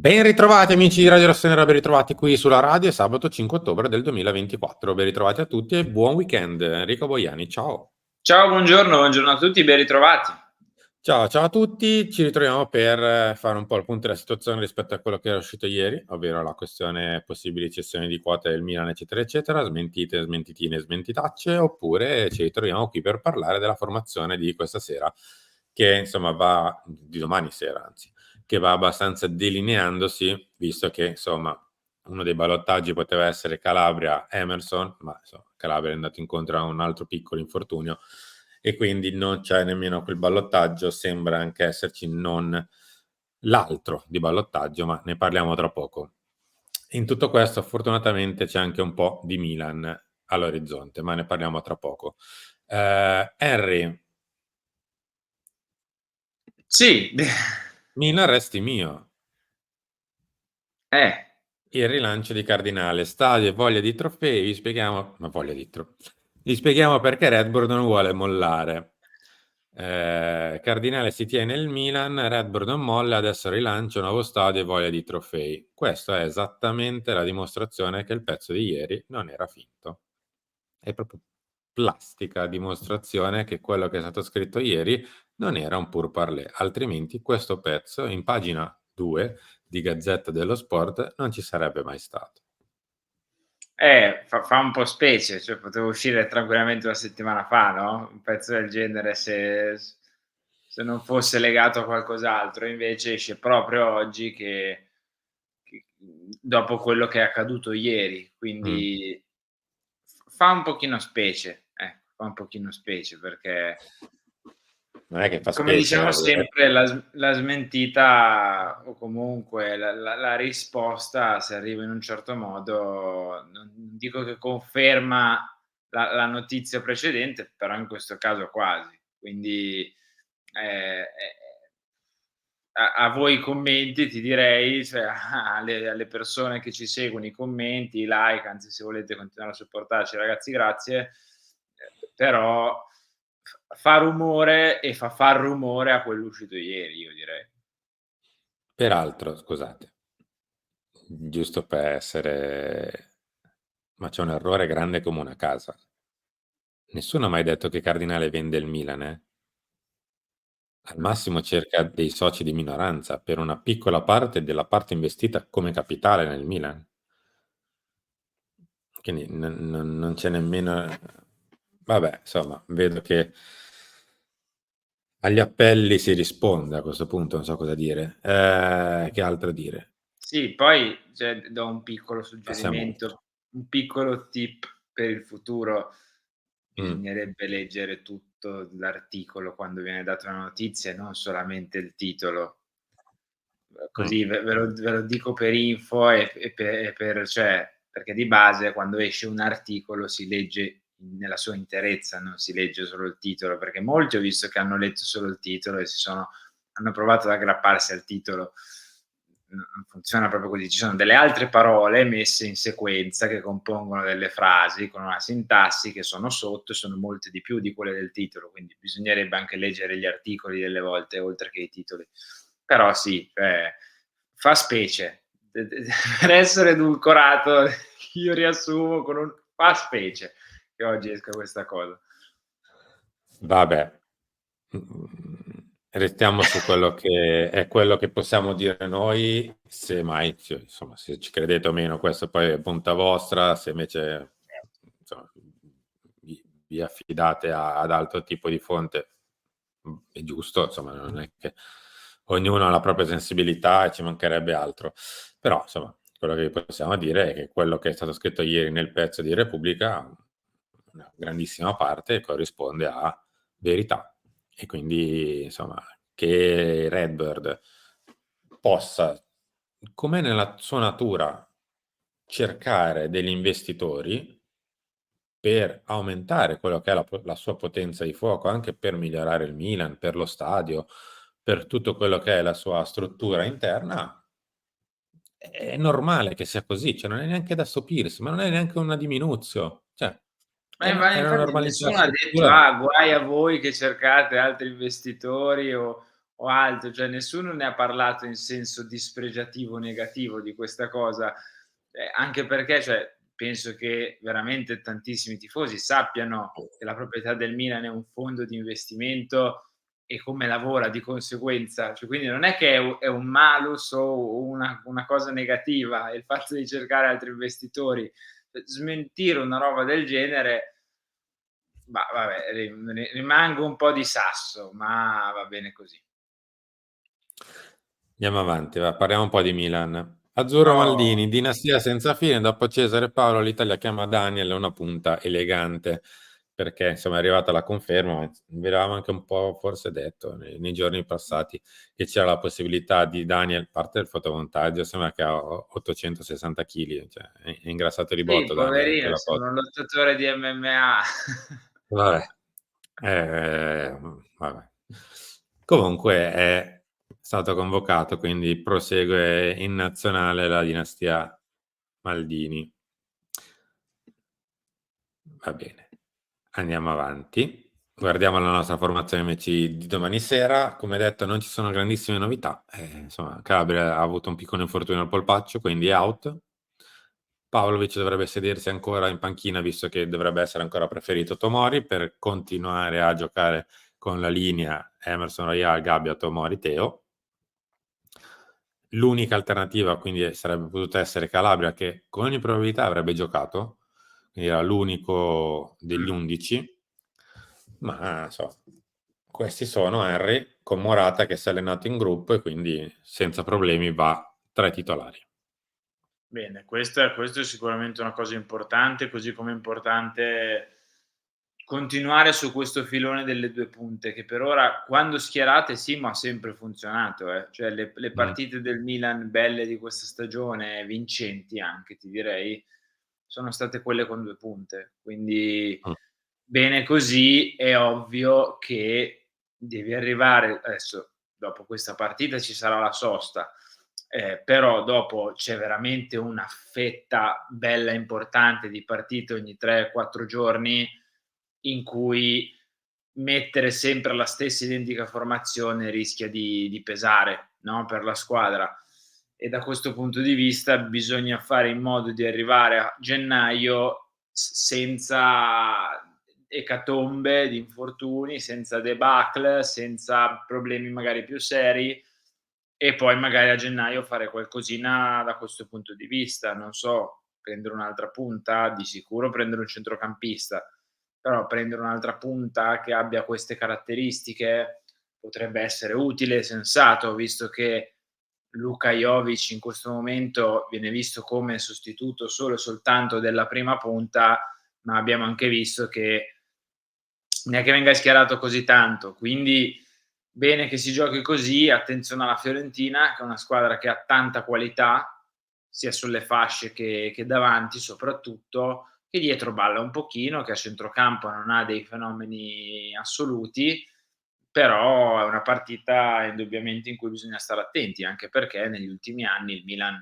Ben ritrovati amici di Radio Rossonera, ben ritrovati qui sulla radio, è sabato 5 ottobre del 2024, ben ritrovati a tutti e buon weekend. Enrico Boiani, ciao. Ciao, buongiorno a tutti, ben ritrovati. Ciao a tutti, ci ritroviamo per fare un po' il punto della situazione rispetto a quello che era uscito ieri, ovvero la questione possibili cessioni di quote del Milan, eccetera, eccetera, smentite, smentitine, smentitacce, oppure ci ritroviamo qui per parlare della formazione di questa sera, che insomma va, di domani sera anzi, che va abbastanza delineandosi, visto che insomma uno dei ballottaggi poteva essere Calabria-Emerson, ma insomma Calabria è andato incontro a un altro piccolo infortunio e quindi non c'è nemmeno quel ballottaggio, sembra anche esserci non l'altro di ballottaggio, ma ne parliamo tra poco. In tutto questo fortunatamente c'è anche un po' di Milan all'orizzonte, ma ne parliamo tra poco. Henry, Sì, Milan resti mio. eh, Il rilancio di Cardinale, stadio e voglia di trofei, vi spieghiamo, ma voglia di trofei. Vi spieghiamo perché Red Bull non vuole mollare. Cardinale si tiene il Milan, Red Bull non molla, adesso rilancia un nuovo stadio e voglia di trofei. Questa è esattamente la dimostrazione che il pezzo di ieri non era finto. È proprio plastica dimostrazione che quello che è stato scritto ieri non era un pourparlers, altrimenti questo pezzo in pagina 2 di Gazzetta dello Sport non ci sarebbe mai stato. fa un po' specie, cioè poteva uscire tranquillamente 1 settimana fa, no, un pezzo del genere se non fosse legato a qualcos'altro, invece esce proprio oggi che dopo quello che è accaduto ieri, Mm. quindi fa un pochino specie, fa un pochino specie perché Non è che fa come specie, diciamo vedere. sempre la smentita o comunque la risposta se arriva in un certo modo, non dico che conferma la notizia precedente, però in questo caso quasi. Quindi, a voi i commenti ti direi, cioè alle persone che ci seguono, i commenti, i like, anzi se volete continuare a supportarci ragazzi grazie, però fa rumore e fa far rumore a quello uscito ieri, io direi. Peraltro, scusate, giusto per essere, ma c'è un errore grande come una casa. Nessuno ha mai detto che Cardinale vende il Milan, eh? Al Mh. massimo cerca dei soci di minoranza per una piccola parte della parte investita come capitale nel Milan. Quindi non c'è nemmeno. Vabbè, insomma, vedo che agli appelli si risponde a questo punto, non so cosa dire. Che altro dire? Sì, poi cioè do un piccolo Passiamo oltre. suggerimento, un piccolo tip per il futuro: Mm, bisognerebbe leggere tutto l'articolo quando viene data una notizia e non solamente il titolo. mm. Così ve lo dico per info e per cioè, perché di base quando esce un articolo si legge nella sua interezza, non si legge solo il titolo, perché molti ho visto che hanno letto solo il titolo e hanno provato ad aggrapparsi al titolo. Non funziona proprio così. Ci sono delle altre parole messe in sequenza che compongono delle frasi con una sintassi che sono sotto e sono molte di più di quelle del titolo, quindi bisognerebbe anche leggere gli articoli delle volte oltre che i titoli. Però sì, fa specie. Per essere edulcorato io riassumo con un fa specie che oggi esca questa cosa. Vabbè, restiamo su quello che è quello che possiamo dire noi, se mai, insomma, se ci credete o meno, questo poi è bontà vostra, se invece insomma, vi affidate ad altro tipo di fonte, è giusto, insomma, non è che ognuno ha la propria sensibilità e ci mancherebbe altro. Però, insomma, quello che vi possiamo dire è che quello che è stato scritto ieri nel pezzo di Repubblica, una grandissima parte corrisponde a verità. E quindi, insomma, che Redbird possa, come nella sua natura, cercare degli investitori per aumentare quello che è la sua potenza di fuoco, anche per migliorare il Milan, per lo stadio, per tutto quello che è la sua struttura interna, è normale che sia così, cioè non è neanche da stupirsi, ma non è neanche una diminuzione, cioè Ma è una infatti normalità nessuno ha detto: strutturale. "Ah, guai a voi che cercate altri investitori o o altro, cioè nessuno ne ha parlato in senso dispregiativo o negativo di questa cosa, anche perché, cioè, penso che veramente tantissimi tifosi sappiano che la proprietà del Milan è un fondo di investimento e come lavora di conseguenza, cioè quindi non è che è un malus o una cosa negativa il fatto di cercare altri investitori. Smentire una roba del genere, bah, vabbè, rimango un po' di sasso, ma va bene così. Andiamo avanti, va, parliamo un po' di Milan. Azzurro Oh, Maldini, dinastia senza fine, dopo Cesare e Paolo l'Italia chiama Daniel, una punta elegante, perché insomma è arrivata la conferma, ma avevamo anche un po' forse detto nei giorni passati che c'era la possibilità di Daniel, parte del fotomontaggio, sembra che ha 860 kg, cioè è ingrassato di sì, botto Daniel in poverino, quella sembra foto. un lottatore di MMA. Vabbè. Vabbè. Comunque è stato convocato, quindi prosegue in nazionale la dinastia Maldini. Va bene, andiamo avanti. Guardiamo la nostra formazione MC di domani sera. Come detto, non ci sono grandissime novità. Insomma, Calabria ha avuto un piccolo infortunio al polpaccio, quindi è out. Pavlovic dovrebbe sedersi ancora in panchina, visto che dovrebbe essere ancora preferito Tomori, per continuare a giocare con la linea Emerson Royal, Gabbia, Tomori, Teo. L'unica alternativa quindi sarebbe potuta essere Calabria, che con ogni probabilità avrebbe giocato, quindi era l'unico degli 11, ma insomma, questi sono Henry con Morata che si è allenato in gruppo e quindi senza problemi va tra i titolari. Bene, questo è sicuramente una cosa importante, così come è importante continuare su questo filone delle 2 punte, che per ora quando schierate sì, ma ha sempre funzionato, cioè le Mm. partite del Milan belle di questa stagione, vincenti anche ti direi, sono state quelle con 2 punte. Quindi Mm. bene così, è ovvio che devi arrivare adesso dopo questa partita ci sarà la sosta, però dopo c'è veramente una fetta bella importante di partite ogni 3, 4 giorni, in cui mettere sempre la stessa identica formazione rischia di pesare, no, per la squadra. E da questo punto di vista bisogna fare in modo di arrivare a gennaio senza ecatombe di infortuni, senza debacle, senza problemi magari più seri e poi magari a gennaio fare qualcosina da questo punto di vista. Non so, prendere un'altra punta, di sicuro prendere un centrocampista, però prendere un'altra punta che abbia queste caratteristiche potrebbe essere utile e sensato, visto che Luka Jovic in questo momento viene visto come sostituto solo e soltanto della prima punta, ma abbiamo anche visto che neanche venga schierato così tanto. Quindi bene che si giochi così, attenzione alla Fiorentina, che è una squadra che ha tanta qualità, sia sulle fasce che davanti soprattutto, che dietro balla un pochino, che a centrocampo non ha dei fenomeni assoluti, però è una partita indubbiamente in cui bisogna stare attenti, anche perché negli ultimi anni il Milan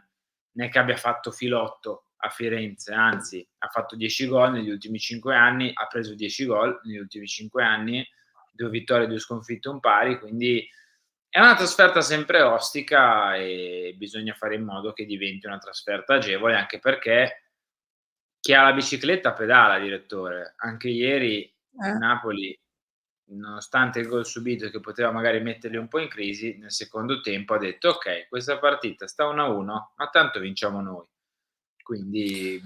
non è che abbia fatto filotto a Firenze, anzi ha fatto 10 gol negli ultimi 5 anni, ha preso 10 gol negli ultimi 5 anni, 2 vittorie, 2 sconfitte, 1 pari, quindi è una trasferta sempre ostica e bisogna fare in modo che diventi una trasferta agevole, anche perché chi ha la bicicletta pedala, direttore. Anche ieri il Napoli, nonostante il gol subito che poteva magari metterli un po' in crisi, nel secondo tempo ha detto: "Okay, questa partita sta 1-1, ma tanto vinciamo noi". Quindi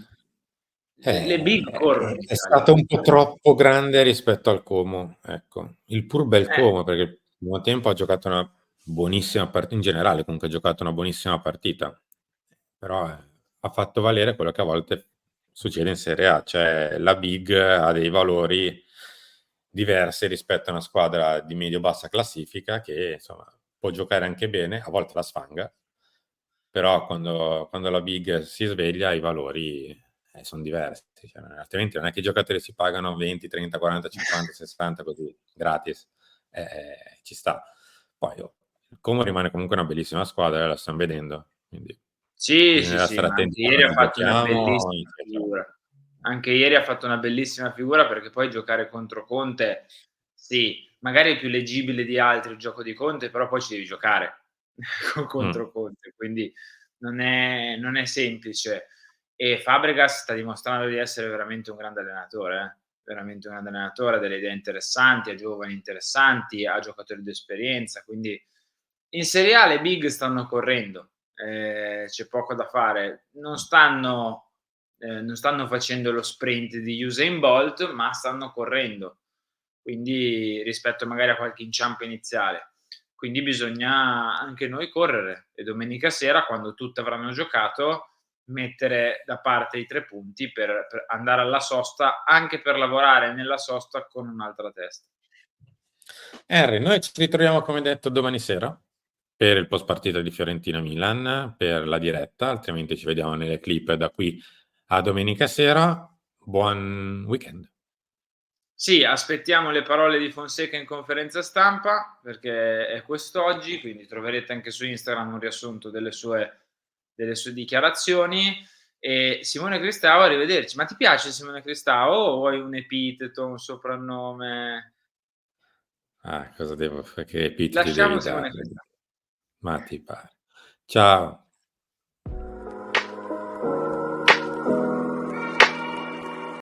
le big corrono in È Italia. stato un po' troppo grande rispetto al Como, ecco. Il pur bel Eh, Como, perché il primo tempo ha giocato una buonissima partita, in generale comunque ha giocato una buonissima partita, però ha fatto valere quello che a volte succede in Serie A, cioè la big ha dei valori diversi rispetto a una squadra di medio-bassa classifica che insomma può giocare anche bene, a volte la sfanga, però quando la big si sveglia i valori sono diversi, cioè, altrimenti non è che i giocatori si pagano 20, 30, 40, 50, 60 così gratis, ci sta. Poi il Como rimane comunque una bellissima squadra, la stiamo vedendo, quindi sì, sì, bisognerà sì, stare ma attenti anche a ieri ha quando fatto una giochiamo, bellissima eccetera. figura. Anche ieri ha fatto una bellissima figura perché poi giocare contro Conte, sì, magari è più leggibile di altri il gioco di Conte, però poi ci devi giocare Mh. contro Conte, quindi non è semplice. E Fabregas sta dimostrando di essere veramente un grande allenatore, veramente un grande allenatore, ha delle idee interessanti, ha giovani interessanti, ha giocatori d'esperienza, quindi in Serie A le big stanno correndo, c'è poco da fare. Non stanno facendo lo sprint di Usain Bolt, ma stanno correndo, quindi rispetto magari a qualche inciampo iniziale. Quindi bisogna anche noi correre e domenica sera, quando tutti avranno giocato, mettere da parte i 3 punti per andare alla sosta, anche per lavorare nella sosta con un'altra testa. Henry, noi ci ritroviamo come detto domani sera per il post partita di Fiorentina-Milan, per la diretta, altrimenti ci vediamo nelle clip da qui a domenica sera. Buon weekend. Sì, aspettiamo le parole di Fonseca in conferenza stampa, perché è quest'oggi, quindi troverete anche su Instagram un riassunto delle sue dichiarazioni. E Simone Cristau, arrivederci. Ma ti piace Simone Cristau o vuoi un epiteto, un soprannome? Ah, cosa devo f che epiteti Lasciamo devi Simone dargli? Cristau. Ma ti pare. Ciao.